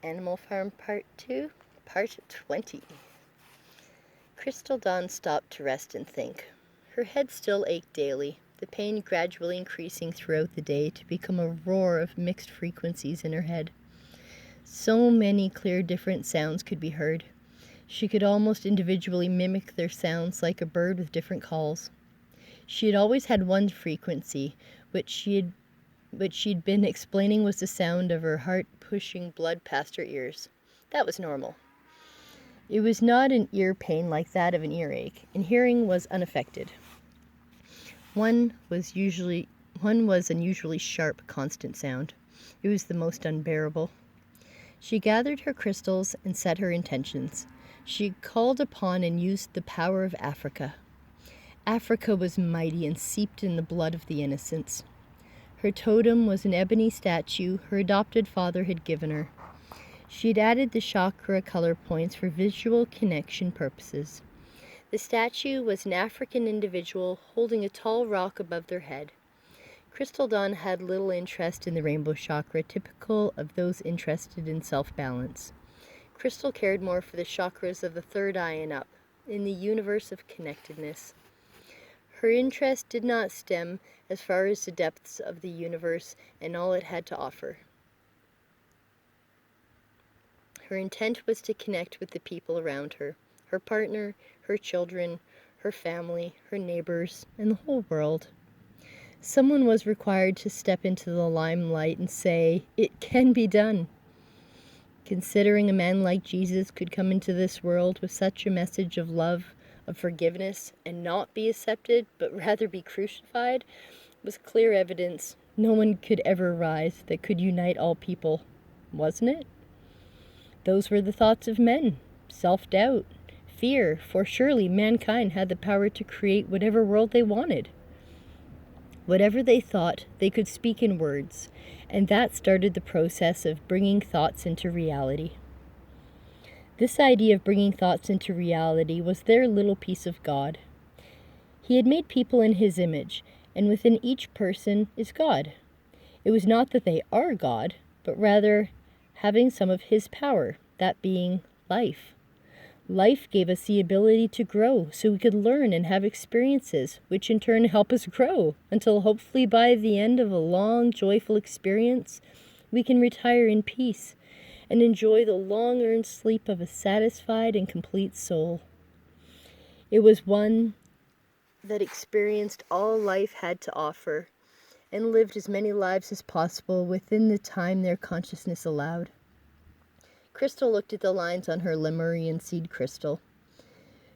Animal Farm Part 2, Part 20. Crystal Dawn stopped to rest and think. Her head still ached daily, the pain gradually increasing throughout the day to become a roar of mixed frequencies in her head. So many clear different sounds could be heard. She could almost individually mimic their sounds like a bird with different calls. She had always had one frequency, which she'd been explaining was the sound of her heart pushing blood past her ears. That was normal. It was not an ear pain like that of an earache, and hearing was unaffected. One was an usually sharp, constant sound. It was the most unbearable. She gathered her crystals and set her intentions. She called upon and used the power of Africa. Africa was mighty and seeped in the blood of the innocents. Her totem was an ebony statue her adopted father had given her. She had added the chakra color points for visual connection purposes. The statue was an African individual holding a tall rock above their head. Crystal Dawn had little interest in the rainbow chakra, typical of those interested in self-balance. Crystal cared more for the chakras of the third eye and up, in the universe of connectedness. Her interest did not stem as far as the depths of the universe and all it had to offer. Her intent was to connect with the people around her, her partner, her children, her family, her neighbors, and the whole world. Someone was required to step into the limelight and say, "It can be done." Considering a man like Jesus could come into this world with such a message of love, of forgiveness, and not be accepted, but rather be crucified, was clear evidence no one could ever rise that could unite all people, wasn't it? Those were the thoughts of men, self-doubt, fear, for surely mankind had the power to create whatever world they wanted. Whatever they thought, they could speak in words, and that started the process of bringing thoughts into reality. This idea of bringing thoughts into reality was their little piece of God. He had made people in His image, and within each person is God. It was not that they are God, but rather having some of His power, that being life. Life gave us the ability to grow so we could learn and have experiences, which in turn help us grow, until hopefully by the end of a long, joyful experience, we can retire in peace and enjoy the long-earned sleep of a satisfied and complete soul. It was one that experienced all life had to offer and lived as many lives as possible within the time their consciousness allowed. Crystal looked at the lines on her Lemurian seed crystal.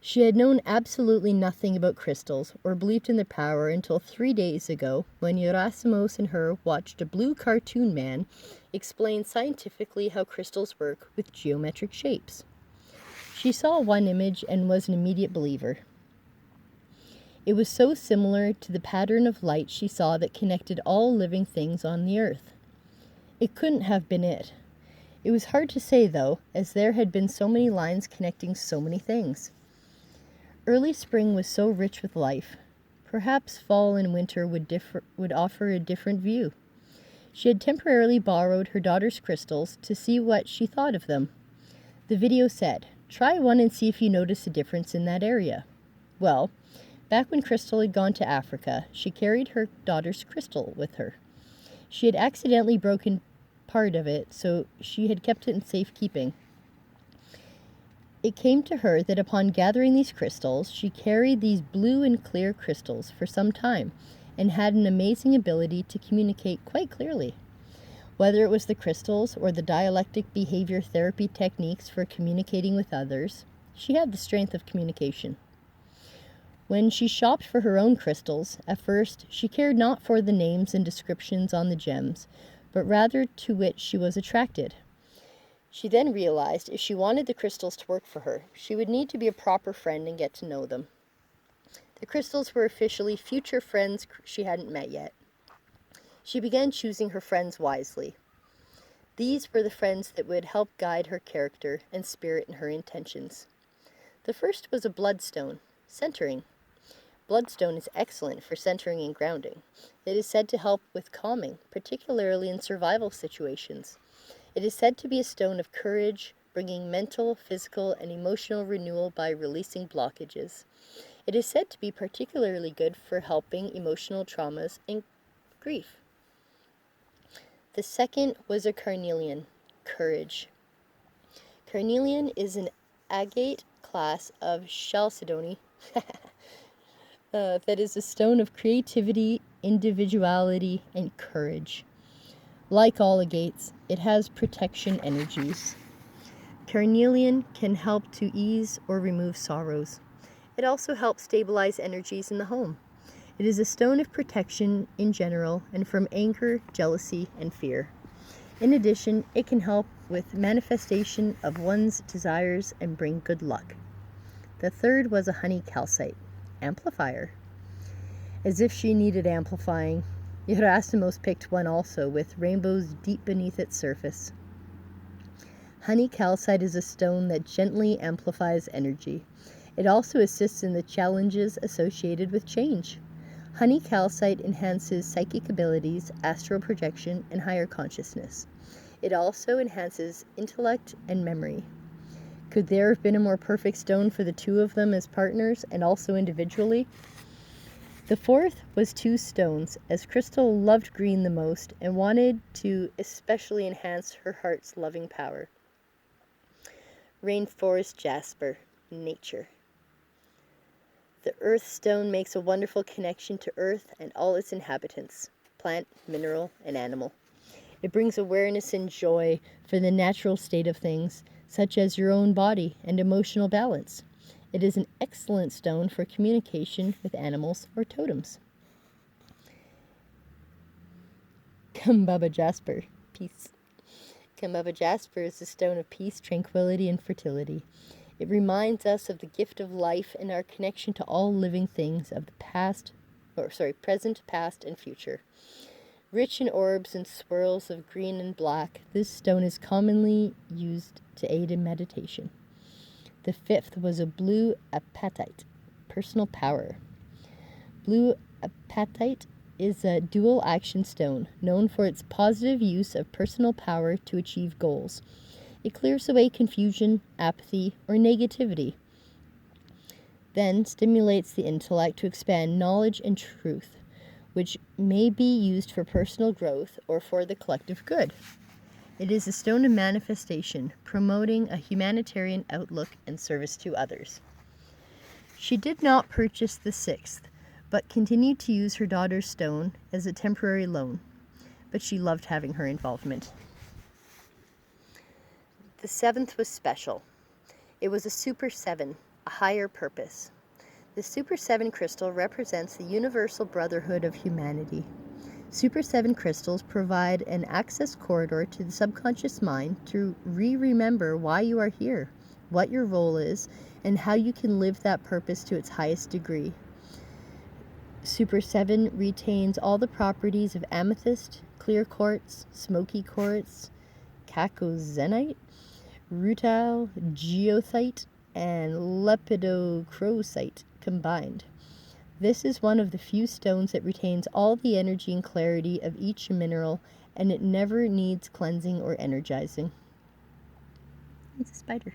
She had known absolutely nothing about crystals or believed in their power until 3 days ago when Yerasimos and her watched a blue cartoon man explain scientifically how crystals work with geometric shapes. She saw one image and was an immediate believer. It was so similar to the pattern of light she saw that connected all living things on the earth. It couldn't have been it. It was hard to say, though, as there had been so many lines connecting so many things. Early spring was so rich with life. Perhaps fall and winter would offer a different view. She had temporarily borrowed her daughter's crystals to see what she thought of them. The video said, "Try one and see if you notice a difference in that area." Well, back when Crystal had gone to Africa, she carried her daughter's crystal with her. She had accidentally broken part of it, so she had kept it in safekeeping. It came to her that upon gathering these crystals, she carried these blue and clear crystals for some time and had an amazing ability to communicate quite clearly. Whether it was the crystals or the dialectic behavior therapy techniques for communicating with others, she had the strength of communication. When she shopped for her own crystals, at first she cared not for the names and descriptions on the gems, but rather to which she was attracted. She then realized if she wanted the crystals to work for her, she would need to be a proper friend and get to know them. The crystals were officially future friends she hadn't met yet. She began choosing her friends wisely. These were the friends that would help guide her character and spirit in her intentions. The first was a bloodstone, centering. Bloodstone is excellent for centering and grounding. It is said to help with calming, particularly in survival situations. It is said to be a stone of courage, bringing mental, physical, and emotional renewal by releasing blockages. It is said to be particularly good for helping emotional traumas and grief. The second was a carnelian, courage. Carnelian is an agate class of chalcedony that is a stone of creativity, individuality, and courage. Like all agates, it has protection energies. Carnelian can help to ease or remove sorrows. It also helps stabilize energies in the home. It is a stone of protection in general and from anger, jealousy, and fear. In addition, it can help with manifestation of one's desires and bring good luck. The third was a honey calcite, amplifier. As if she needed amplifying, Erasmus picked one also with rainbows deep beneath its surface. Honey calcite is a stone that gently amplifies energy. It also assists in the challenges associated with change. Honey calcite enhances psychic abilities, astral projection, and higher consciousness. It also enhances intellect and memory. Could there have been a more perfect stone for the two of them as partners and also individually? The fourth was two stones, as Crystal loved green the most and wanted to especially enhance her heart's loving power. Rainforest jasper, nature. The earth stone makes a wonderful connection to earth and all its inhabitants, plant, mineral, and animal. It brings awareness and joy for the natural state of things, such as your own body and emotional balance. It is an excellent stone for communication with animals or totems. Kambaba jasper, peace. Kambaba jasper is a stone of peace, tranquility, and fertility. It reminds us of the gift of life and our connection to all living things of the present, past, and future. Rich in orbs and swirls of green and black, this stone is commonly used to aid in meditation. The fifth was a blue apatite, personal power. Blue apatite is a dual action stone known for its positive use of personal power to achieve goals. It clears away confusion, apathy, or negativity, then stimulates the intellect to expand knowledge and truth, which may be used for personal growth or for the collective good. It is a stone of manifestation, promoting a humanitarian outlook and service to others. She did not purchase the sixth, but continued to use her daughter's stone as a temporary loan, but she loved having her involvement. The seventh was special. It was a Super 7, a higher purpose. The Super 7 crystal represents the universal brotherhood of humanity. Super 7 crystals provide an access corridor to the subconscious mind to remember why you are here, what your role is, and how you can live that purpose to its highest degree. Super 7 retains all the properties of amethyst, clear quartz, smoky quartz, cacozenite, rutile, geothite, and lepidocrosite combined. This is one of the few stones that retains all the energy and clarity of each mineral, and it never needs cleansing or energizing. It's a spider.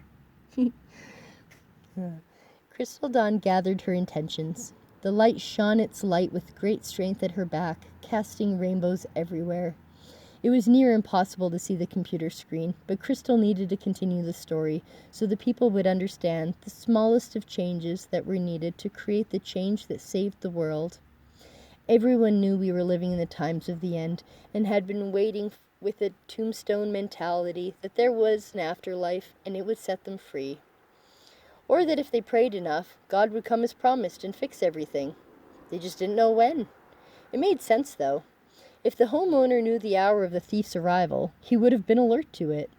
Crystal Dawn gathered her intentions. The light shone its light with great strength at her back, casting rainbows everywhere. It was near impossible to see the computer screen, but Crystal needed to continue the story so the people would understand the smallest of changes that were needed to create the change that saved the world. Everyone knew we were living in the times of the end and had been waiting with a tombstone mentality that there was an afterlife and it would set them free. Or that if they prayed enough, God would come as promised and fix everything. They just didn't know when. It made sense, though. If the homeowner knew the hour of the thief's arrival, he would have been alert to it.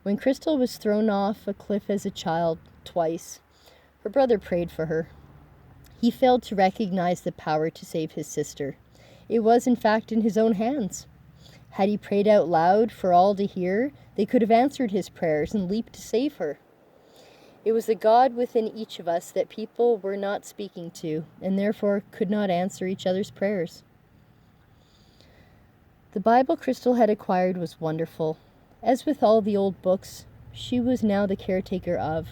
When Crystal was thrown off a cliff as a child twice, her brother prayed for her. He failed to recognize the power to save his sister. It was, in fact, in his own hands. Had he prayed out loud for all to hear, they could have answered his prayers and leaped to save her. It was the God within each of us that people were not speaking to, and therefore could not answer each other's prayers. The Bible Crystal had acquired was wonderful. As with all the old books, she was now the caretaker of.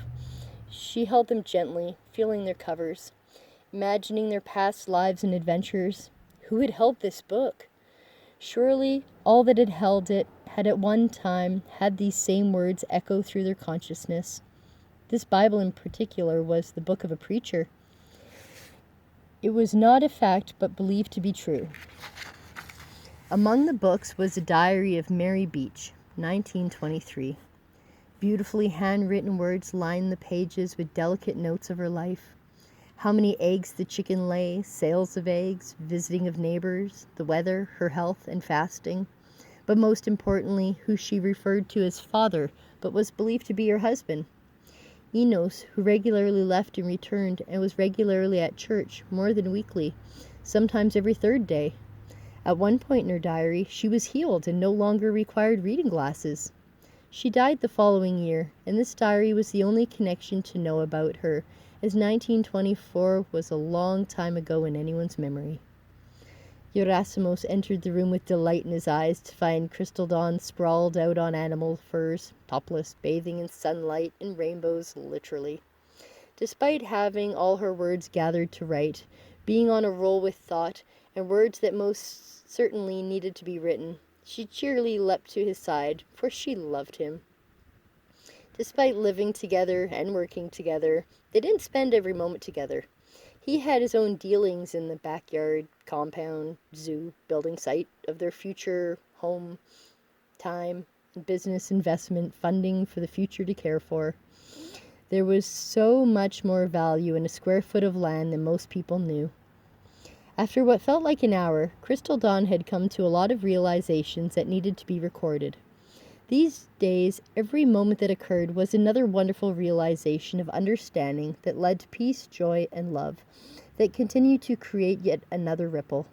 She held them gently, feeling their covers, imagining their past lives and adventures. Who had held this book? Surely all that had held it had at one time had these same words echo through their consciousness. This Bible in particular was the book of a preacher. It was not a fact, but believed to be true. Among the books was a diary of Mary Beach, 1923. Beautifully handwritten words lined the pages with delicate notes of her life. How many eggs the chicken lay, sales of eggs, visiting of neighbors, the weather, her health, and fasting. But most importantly, who she referred to as father, but was believed to be her husband. Enos, who regularly left and returned and was regularly at church, more than weekly, sometimes every third day. At one point in her diary, she was healed and no longer required reading glasses. She died the following year, and this diary was the only connection to know about her, as 1924 was a long time ago in anyone's memory. Gerasimos entered the room with delight in his eyes to find Crystal Dawn sprawled out on animal furs, topless, bathing in sunlight and rainbows, literally. Despite having all her words gathered to write, being on a roll with thought, and words that most certainly needed to be written, she cheerily leapt to his side, for she loved him. Despite living together and working together, they didn't spend every moment together. He had his own dealings in the backyard, compound, zoo, building site of their future home, time, business investment, funding for the future to care for. There was so much more value in a square foot of land than most people knew. After what felt like an hour, Crystal Dawn had come to a lot of realizations that needed to be recorded. These days, every moment that occurred was another wonderful realization of understanding that led to peace, joy, and love, that continued to create yet another ripple.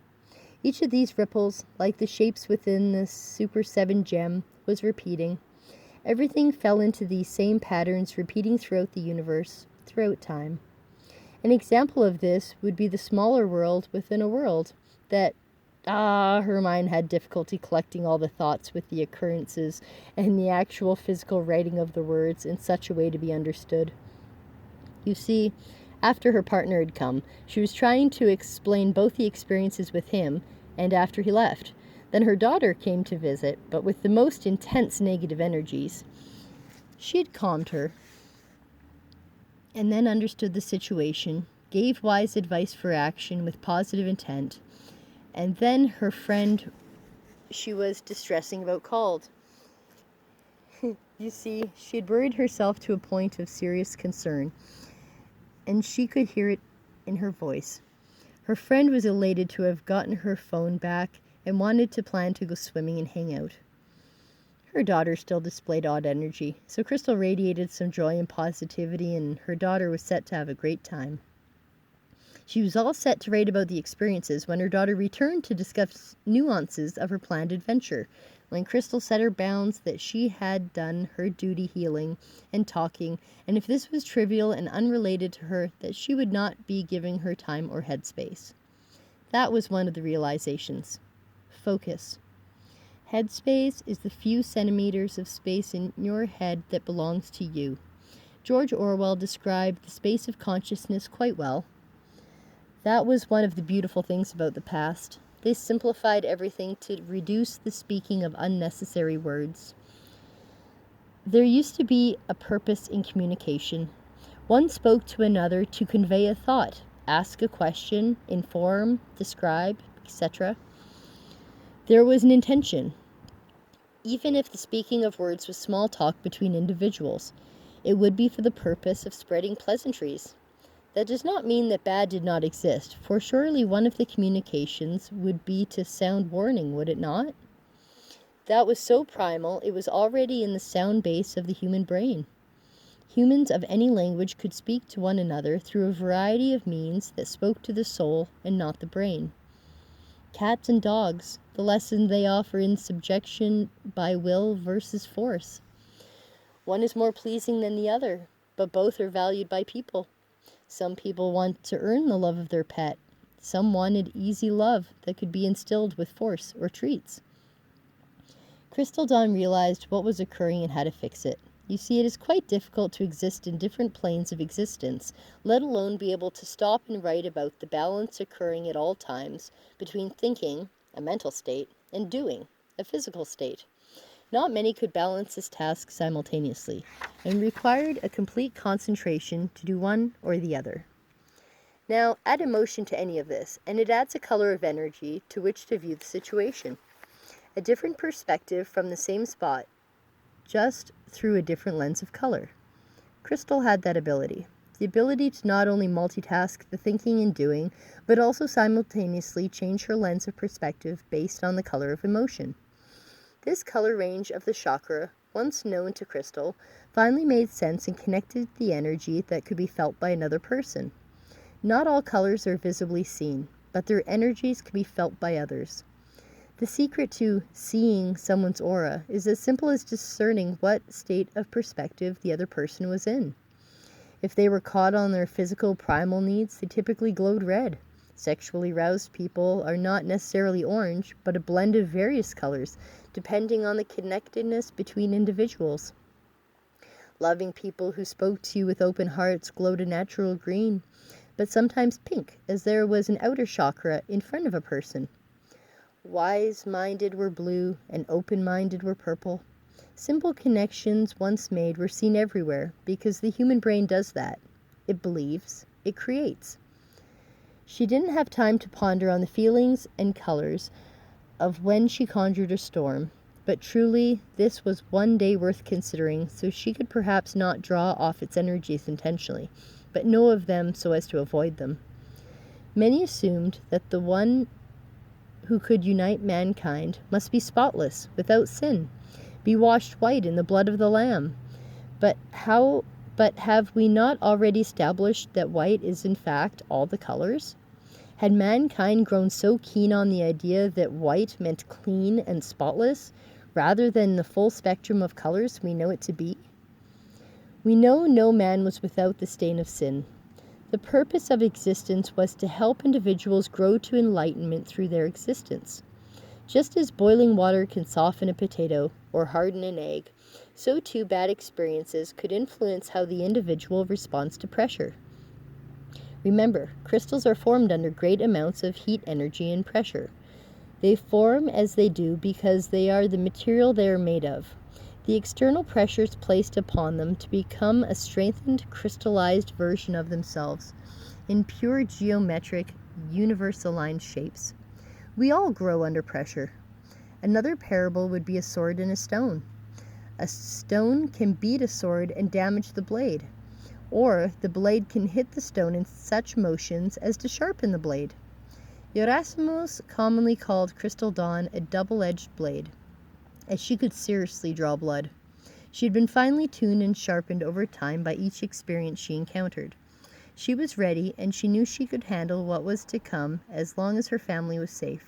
Each of these ripples, like the shapes within the Super 7 gem, was repeating. Everything fell into these same patterns, repeating throughout the universe, throughout time. An example of this would be the smaller world within a world that her mind had difficulty collecting all the thoughts with the occurrences and the actual physical writing of the words in such a way to be understood. You see, after her partner had come, she was trying to explain both the experiences with him and after he left. Then her daughter came to visit, but with the most intense negative energies. She had calmed her, and then understood the situation, gave wise advice for action with positive intent, and then her friend she was distressing about called. You see, she had worried herself to a point of serious concern, and she could hear it in her voice. Her friend was elated to have gotten her phone back and wanted to plan to go swimming and hang out. Her daughter still displayed odd energy, so Crystal radiated some joy and positivity, and her daughter was set to have a great time. She was all set to write about the experiences when her daughter returned to discuss nuances of her planned adventure, when Crystal set her bounds that she had done her duty healing and talking, and if this was trivial and unrelated to her, that she would not be giving her time or headspace. That was one of the realizations. Focus. Headspace is the few centimeters of space in your head that belongs to you. George Orwell described the space of consciousness quite well. That was one of the beautiful things about the past. They simplified everything to reduce the speaking of unnecessary words. There used to be a purpose in communication. One spoke to another to convey a thought, ask a question, inform, describe, etc. There was an intention. Even if the speaking of words was small talk between individuals, it would be for the purpose of spreading pleasantries. That does not mean that bad did not exist, for surely one of the communications would be to sound warning, would it not? That was so primal, it was already in the sound base of the human brain. Humans of any language could speak to one another through a variety of means that spoke to the soul and not the brain. Cats and dogs, the lesson they offer in subjection by will versus force. One is more pleasing than the other, but both are valued by people. Some people want to earn the love of their pet. Some wanted easy love that could be instilled with force or treats. Crystal Dawn realized what was occurring and how to fix it. You see, it is quite difficult to exist in different planes of existence, let alone be able to stop and write about the balance occurring at all times between thinking, a mental state, and doing, a physical state. Not many could balance this task simultaneously, and required a complete concentration to do one or the other. Now, add emotion to any of this, and it adds a color of energy to which to view the situation. A different perspective from the same spot, just through a different lens of color. Crystal had that ability. The ability to not only multitask the thinking and doing, but also simultaneously change her lens of perspective based on the color of emotion. This color range of the chakra, once known to Crystal, finally made sense and connected the energy that could be felt by another person. Not all colors are visibly seen, but their energies can be felt by others. The secret to seeing someone's aura is as simple as discerning what state of perspective the other person was in. If they were caught on their physical primal needs, they typically glowed red. Sexually roused people are not necessarily orange, but a blend of various colors, depending on the connectedness between individuals. Loving people who spoke to you with open hearts glowed a natural green, but sometimes pink, as there was an outer chakra in front of a person. Wise-minded were blue, and open-minded were purple. Simple connections once made were seen everywhere, because the human brain does that. It believes, it creates. She didn't have time to ponder on the feelings and colors of when she conjured a storm, but truly this was one day worth considering, so she could perhaps not draw off its energies intentionally, but know of them so as to avoid them. Many assumed that the one who could unite mankind must be spotless, without sin, be washed white in the blood of the Lamb. But have we not already established that white is in fact all the colors? Had mankind grown so keen on the idea that white meant clean and spotless, rather than the full spectrum of colors we know it to be? We know no man was without the stain of sin. The purpose of existence was to help individuals grow to enlightenment through their existence. Just as boiling water can soften a potato or harden an egg, so too bad experiences could influence how the individual responds to pressure. Remember, crystals are formed under great amounts of heat energy and pressure. They form as they do because they are the material they are made of. The external pressures placed upon them to become a strengthened, crystallized version of themselves in pure geometric, universe-aligned shapes. We all grow under pressure. Another parable would be a sword and a stone. A stone can beat a sword and damage the blade, or the blade can hit the stone in such motions as to sharpen the blade. Erasmus commonly called Crystal Dawn a double-edged blade, as she could seriously draw blood. She had been finely tuned and sharpened over time by each experience she encountered. She was ready, and she knew she could handle what was to come as long as her family was safe.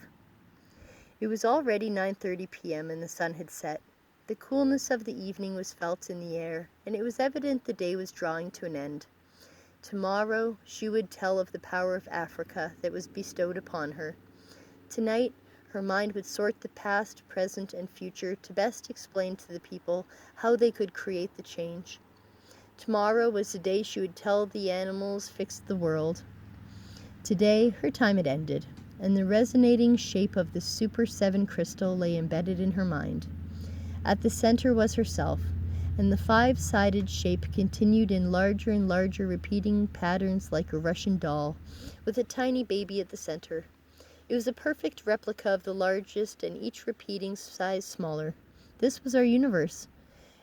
It was already 9:30 p.m. and the sun had set. The coolness of the evening was felt in the air, and it was evident the day was drawing to an end. Tomorrow she would tell of the power of Africa that was bestowed upon her. Tonight her mind would sort the past, present, and future to best explain to the people how they could create the change. Tomorrow was the day she would tell the animals fixed the world. Today her time had ended, and the resonating shape of the Super 7 crystal lay embedded in her mind. At the center was herself, and the 5-sided shape continued in larger and larger repeating patterns like a Russian doll, with a tiny baby at the center. It was a perfect replica of the largest, and each repeating size smaller. This was our universe.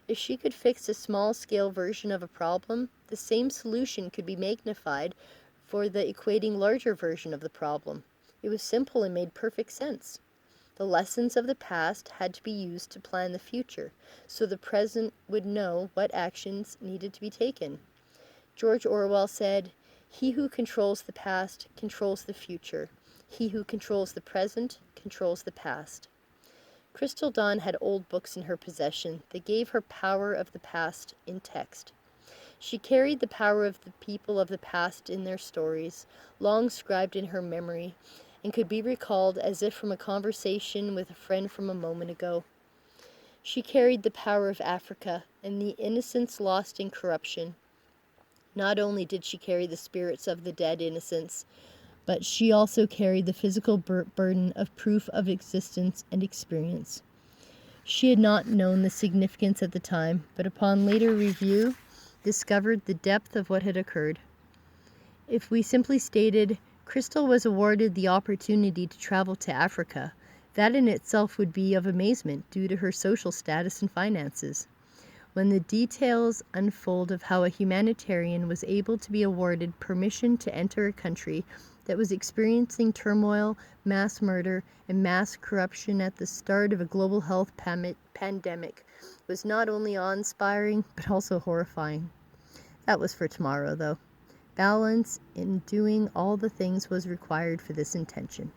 If she could fix a small-scale version of a problem, the same solution could be magnified for the equating larger version of the problem. It was simple and made perfect sense. The lessons of the past had to be used to plan the future, so the present would know what actions needed to be taken. George Orwell said, "He who controls the past controls the future. He who controls the present controls the past." Crystal Dawn had old books in her possession that gave her power of the past in text. She carried the power of the people of the past in their stories, long scribed in her memory, and could be recalled as if from a conversation with a friend from a moment ago. She carried the power of Africa and the innocence lost in corruption. Not only did she carry the spirits of the dead innocents, but she also carried the physical burden of proof of existence and experience. She had not known the significance at the time, but upon later review, discovered the depth of what had occurred. If we simply stated, Crystal was awarded the opportunity to travel to Africa, that in itself would be of amazement due to her social status and finances. When the details unfold of how a humanitarian was able to be awarded permission to enter a country that was experiencing turmoil, mass murder, and mass corruption at the start of a global health pandemic, was not only awe-inspiring, but also horrifying. That was for tomorrow, though. Balance in doing all the things was required for this intention.